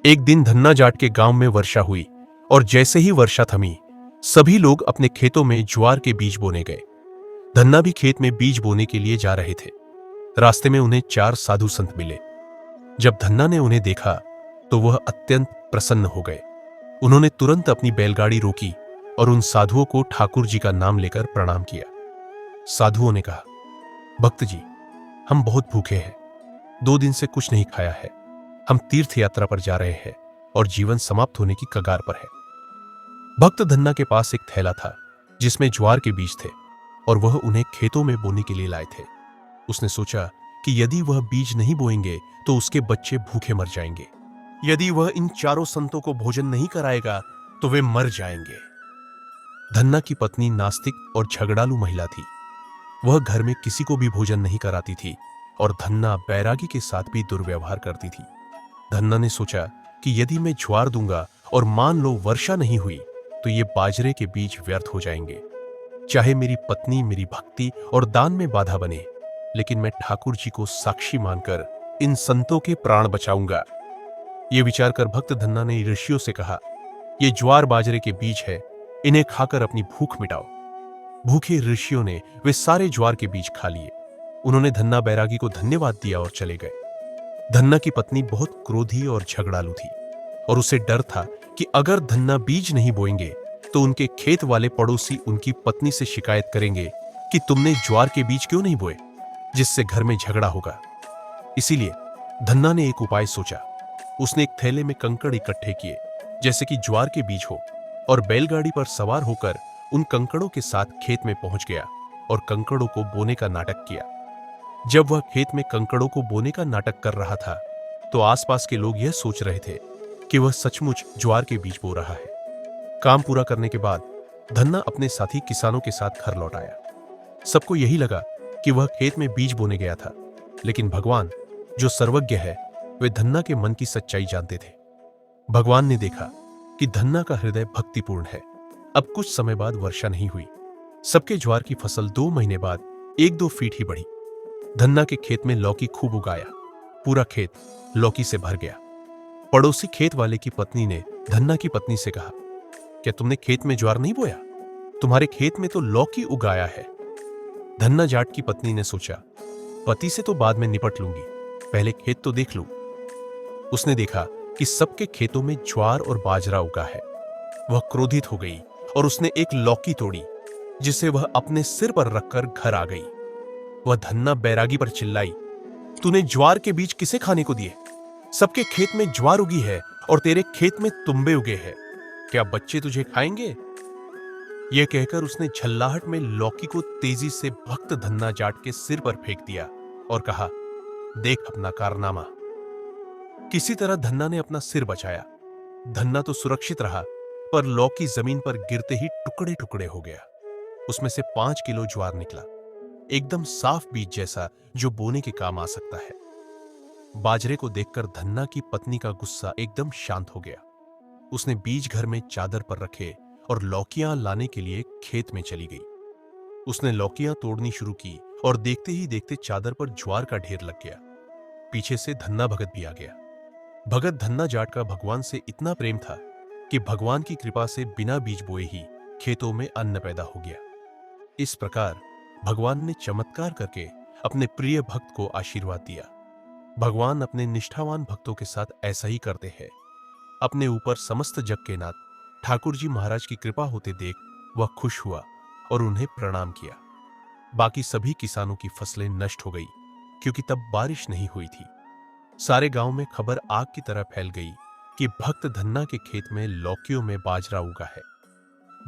एक दिन धन्ना जाट के गांव में वर्षा हुई और जैसे ही वर्षा थमी, सभी लोग अपने खेतों में ज्वार के बीज बोने गए। धन्ना भी खेत में बीज बोने के लिए जा रहे थे। रास्ते में उन्हें 4 साधु संत मिले। जब धन्ना ने उन्हें देखा तो वह अत्यंत प्रसन्न हो गए। उन्होंने तुरंत अपनी बैलगाड़ी रोकी और उन साधुओं को ठाकुर जी का नाम लेकर प्रणाम किया। साधुओं ने कहा, भक्त जी, हम बहुत भूखे हैं, 2 दिन से कुछ नहीं खाया है। हम तीर्थ यात्रा पर जा रहे हैं और जीवन समाप्त होने की कगार पर है। भक्त धन्ना के पास एक थैला था जिसमें ज्वार के बीज थे और वह उन्हें खेतों में बोने के लिए लाए थे। उसने सोचा कि यदि वह बीज नहीं बोएंगे तो उसके बच्चे भूखे मर जाएंगे। यदि वह इन 4 संतों को भोजन नहीं कराएगा तो वे मर जाएंगे। धन्ना की पत्नी नास्तिक और झगड़ालू महिला थी। वह घर में किसी को भी भोजन नहीं कराती थी और धन्ना बैरागी के साथ भी दुर्व्यवहार करती थी। धन्ना ने सोचा कि यदि मैं ज्वार दूंगा और मान लो वर्षा नहीं हुई तो ये बाजरे के बीज व्यर्थ हो जाएंगे। चाहे मेरी पत्नी मेरी भक्ति और दान में बाधा बने, लेकिन मैं ठाकुर जी को साक्षी मानकर इन संतों के प्राण बचाऊंगा। ये विचार कर भक्त धन्ना ने ऋषियों से कहा, ये ज्वार बाजरे के बीज है, इन्हें खाकर अपनी भूख मिटाओ। भूखे ऋषियों ने वे सारे ज्वार के बीज खा लिए। उन्होंने धन्ना बैरागी को धन्यवाद दिया और चले गए। धन्ना की पत्नी बहुत क्रोधी और झगड़ालू थी और उसे डर था कि अगर धन्ना बीज नहीं बोएंगे तो उनके खेत वाले पड़ोसी उनकी पत्नी से शिकायत करेंगे कि तुमने ज्वार के बीज क्यों नहीं बोए, जिससे घर में झगड़ा होगा। इसीलिए धन्ना ने एक उपाय सोचा। उसने एक थैले में कंकड़ इकट्ठे किए जैसे कि ज्वार के बीज हो और बैलगाड़ी पर सवार होकर उन कंकड़ों के साथ खेत में पहुंच गया और कंकड़ों को बोने का नाटक किया। जब वह खेत में कंकड़ों को बोने का नाटक कर रहा था तो आसपास के लोग यह सोच रहे थे कि वह सचमुच ज्वार के बीज बो रहा है। काम पूरा करने के बाद धन्ना अपने साथी किसानों के साथ घर लौट आया। सबको यही लगा कि वह खेत में बीज बोने गया था, लेकिन भगवान जो सर्वज्ञ है वे धन्ना के मन की सच्चाई जानते थे। भगवान ने देखा कि धन्ना का हृदय भक्तिपूर्ण है। अब कुछ समय बाद वर्षा नहीं हुई। सबके ज्वार की फसल 2 महीने बाद 1-2 फीट ही बढ़ी। धन्ना के खेत में लौकी खूब उगाया। पूरा खेत लौकी से भर गया। पड़ोसी खेत वाले की पत्नी ने धन्ना की पत्नी से कहा, क्या तुमने खेत में ज्वार नहीं बोया? तुम्हारे खेत में तो लौकी उगाया है। धन्ना जाट की पत्नी ने सोचा, पति से तो बाद में निपट लूंगी, पहले खेत तो देख लूं। उसने देखा कि सबके खेतों में ज्वार और बाजरा उगा है। वह क्रोधित हो गई और उसने एक लौकी तोड़ी जिसे वह अपने सिर पर रखकर घर आ गई। वह धन्ना बैरागी पर चिल्लाई, तूने ज्वार के बीज किसे खाने को दिए? सबके खेत में ज्वार उगी है और तेरे खेत में तुम्बे उगे हैं। क्या बच्चे तुझे खाएंगे? यह कहकर उसने झल्लाहट में लौकी को तेजी से भक्त धन्ना जाट के सिर पर फेंक दिया और कहा, देख अपना कारनामा। किसी तरह धन्ना ने अपना सिर बचाया। धन्ना तो सुरक्षित रहा, पर लौकी जमीन पर गिरते ही टुकड़े टुकड़े हो गया। उसमें से 5 किलो ज्वार निकला, एकदम साफ बीज जैसा जो बोने के काम आ सकता है। बाजरे को देखकर धन्ना की पत्नी का गुस्सा एकदम शांत हो गया। उसने बीज घर में चादर पर रखे और लौकियां लाने के लिए खेत में चली गई। उसने लौकियां तोड़नी शुरू की और देखते ही देखते चादर पर ज्वार का ढेर लग गया। पीछे से धन्ना भगत भी आ गया। भगत धन्ना जाट का भगवान से इतना प्रेम था कि भगवान की कृपा से बिना बीज बोए ही खेतों में अन्न पैदा हो गया। इस प्रकार भगवान ने चमत्कार करके अपने प्रिय भक्त को आशीर्वाद दिया। भगवान अपने निष्ठावान भक्तों के साथ ऐसा ही करते हैं। अपने ऊपर समस्त जग के नाथ ठाकुर जी महाराज की कृपा होते देख वह खुश हुआ और उन्हें प्रणाम किया। बाकी सभी किसानों की फसलें नष्ट हो गई क्योंकि तब बारिश नहीं हुई थी। सारे गांव में खबर आग की तरह फैल गई कि भक्त धन्ना के खेत में लौकियों में बाजरा उगा है।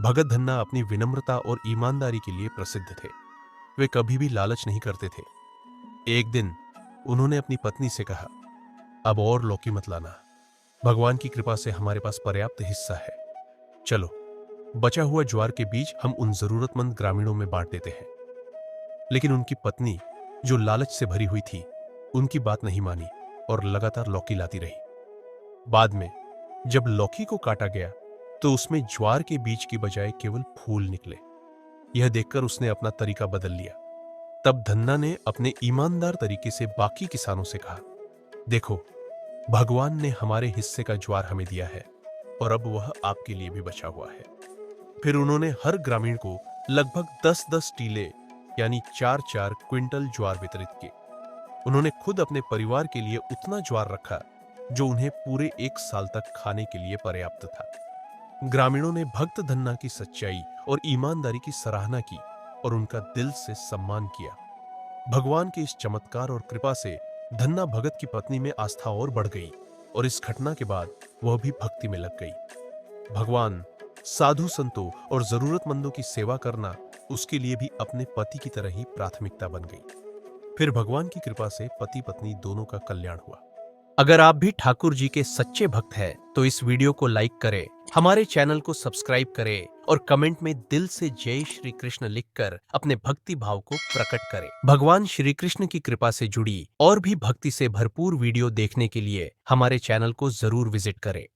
भगत धन्ना अपनी विनम्रता और ईमानदारी के लिए प्रसिद्ध थे। वे कभी भी लालच नहीं करते थे। एक दिन उन्होंने अपनी पत्नी से कहा, अब और लौकी मत लाना, भगवान की कृपा से हमारे पास पर्याप्त हिस्सा है। चलो, बचा हुआ ज्वार के बीज हम उन जरूरतमंद ग्रामीणों में बांट देते हैं। लेकिन उनकी पत्नी, जो लालच से भरी हुई थी, उनकी बात नहीं मानी और लगातार लौकी लाती रही। बाद में जब लौकी को काटा गया तो उसमें ज्वार के बीज की बजाय केवल फूल निकले। यह देखकर उसने अपना तरीका बदल लिया। तब धन्ना ने अपने ईमानदार तरीके से बाकी किसानों से कहा, देखो, भगवान ने हमारे हिस्से का ज्वार हमें दिया है और अब वह आपके लिए भी बचा हुआ है। फिर उन्होंने हर ग्रामीण को लगभग 10-10 टीले यानी 4-4 क्विंटल ज्वार वितरित किए। उन्होंने खुद अपने परिवार के लिए उतना ज्वार रखा जो उन्हें पूरे 1 साल तक खाने के लिए पर्याप्त था। ग्रामीणों ने भक्त धन्ना की सच्चाई और ईमानदारी की सराहना की और उनका दिल से सम्मान किया। भगवान के इस चमत्कार और कृपा से धन्ना भगत की पत्नी में आस्था और बढ़ गई और इस घटना के बाद वह भी भक्ति में लग गई। भगवान साधु संतों और जरूरतमंदों की सेवा करना उसके लिए भी अपने पति की तरह ही प्राथमिकता बन गई। फिर भगवान की कृपा से पति पत्नी दोनों का कल्याण हुआ। अगर आप भी ठाकुर जी के सच्चे भक्त हैं तो इस वीडियो को लाइक करें, हमारे चैनल को सब्सक्राइब करें और कमेंट में दिल से जय श्री कृष्ण लिखकर अपने भक्ति भाव को प्रकट करें। भगवान श्री कृष्ण की कृपा से जुड़ी और भी भक्ति से भरपूर वीडियो देखने के लिए हमारे चैनल को जरूर विजिट करें।